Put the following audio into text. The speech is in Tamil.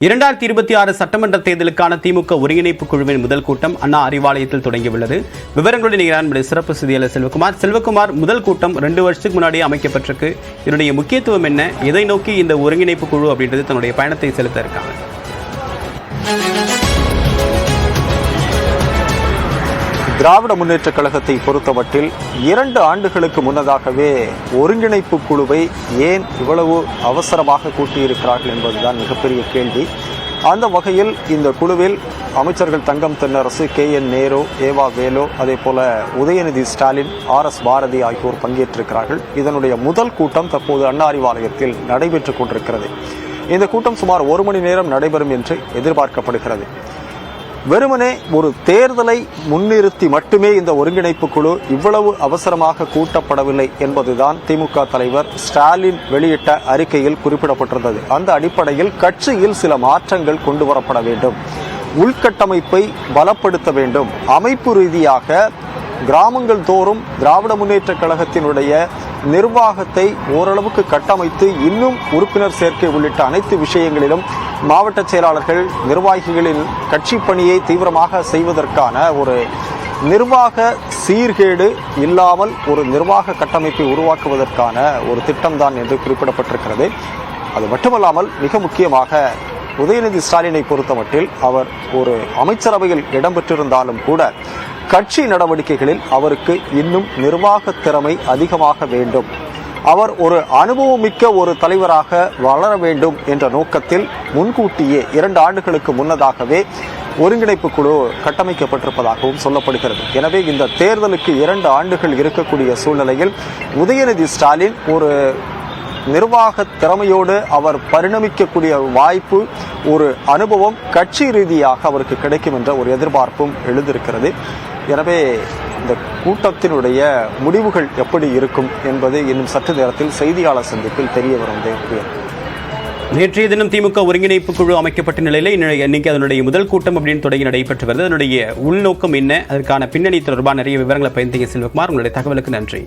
2026 சட்டமன்ற தேர்தலுக்கான திமுக ஒருங்கிணைப்பு குழுவின் முதல் கூட்டம் அண்ணா அறிவாலயத்தில் தொடங்கியுள்ளது. விவரங்களுடன் நம்முடைய சிறப்பு செய்தியாளர் செல்வகுமார், முதல் கூட்டம் 2 வருஷத்துக்கு முன்னாடி அமைக்கப்பட்டிருக்கு. இதனுடைய முக்கியத்துவம் என்ன, எதை நோக்கி இந்த ஒருங்கிணைப்பு குழு அப்படின்றது தன்னுடைய பயணத்தை செலுத்த இருக்காங்க? திராவிட முன்னேற்ற கழகத்தை பொறுத்தமட்டில் 2 ஆண்டுகளுக்கு முன்னதாகவே ஒருங்கிணைப்பு குழுவை ஏன் இவ்வளவு அவசரமாக கூட்டியிருக்கிறார்கள் என்பதுதான் மிகப்பெரிய கேள்வி. அந்த வகையில் இந்த குழுவில் அமைச்சர்கள் தங்கம் தென்னரசு, KN நேரு, ஏவா வேலு, அதே போல உதயநிதி ஸ்டாலின், RS பாரதி ஆகியோர் பங்கேற்றிருக்கிறார்கள். இதனுடைய முதல் கூட்டம் தற்போது அண்ணா அறிவாலயத்தில் நடைபெற்றுக் கொண்டிருக்கிறது. இந்த கூட்டம் சுமார் 1 மணி நேரம் நடைபெறும் என்று எதிர்பார்க்கப்படுகிறது. வெறுமனே ஒரு தேர்தலை முன்னிறுத்தி மட்டுமே இந்த ஒருங்கிணைப்பு குழு இவ்வளவு அவசரமாக கூட்டப்படவில்லை என்பதுதான் திமுக தலைவர் ஸ்டாலின் வெளியிட்ட அறிக்கையில் குறிப்பிடப்பட்டிருந்தது. அந்த அடிப்படையில் கட்சியில் சில மாற்றங்கள் கொண்டு வரப்பட வேண்டும், உள்கட்டமைப்பை பலப்படுத்த வேண்டும், அமைப்பு ரீதியாக கிராமங்கள் தோறும் திராவிட முன்னேற்ற கழகத்தினுடைய நிர்வாகத்தை ஓரளவுக்கு கட்டமைத்து இன்னும் உறுப்பினர் சேர்க்கை உள்ளிட்ட அனைத்து விஷயங்களிலும் மாவட்ட செயலாளர்கள், நிர்வாகிகளின் கட்சி பணியை தீவிரமாக செய்வதற்கான ஒரு நிர்வாக சீர்கேடு இல்லாமல் ஒரு நிர்வாக கட்டமைப்பை உருவாக்குவதற்கான ஒரு திட்டம்தான் என்று குறிப்பிடப்பட்டிருக்கிறது. அது மட்டுமல்லாமல் மிக முக்கியமாக உதயநிதி ஸ்டாலினை பொறுத்தமட்டில் அவர் ஒரு அமைச்சரவையில் இடம்பெற்றிருந்தாலும் கூட கட்சி நடவடிக்கைகளில் அவருக்கு இன்னும் நிர்வாக திறமை அதிகமாக வேண்டும், அவர் ஒரு அனுபவமிக்க ஒரு தலைவராக வளர வேண்டும் என்ற நோக்கத்தில் முன்கூட்டியே 2 ஆண்டுகளுக்கு முன்னதாகவே ஒருங்கிணைப்பு குழு கட்டமைக்கப்பட்டிருப்பதாகவும் சொல்லப்படுகிறது. எனவே இந்த தேர்தலுக்கு 2 ஆண்டுகள் இருக்கக்கூடிய சூழ்நிலையில் உதயநிதி ஸ்டாலின் ஒரு நிர்வாக திறமையோடு அவர் பரிணமிக்கக்கூடிய வாய்ப்பு, ஒரு அனுபவம் கட்சி ரீதியாக அவருக்கு கிடைக்கும் என்ற ஒரு எதிர்பார்ப்பும் எழுந்திருக்கிறது. எனவே இந்த கூட்டத்தினுடைய முடிவுகள் எப்படி இருக்கும் என்பது இன்னும் சற்று நேரத்தில் செய்தியாளர் சந்திப்பில் தெரிய வரும். நேற்றைய தினம் திமுக ஒருங்கிணைப்பு குழு அமைக்கப்பட்ட நிலையில் இன்னைக்கு அதனுடைய முதல் கூட்டம் அப்படின்னு தொடங்கி நடைபெற்று வருது. அதனுடைய உள்நோக்கம் என்ன, அதற்கான பின்னணி தொடர்பான நிறைய விவரங்களை பயந்தீங்க செல்வகுமார். உங்களுடைய தகவலுக்கு நன்றி.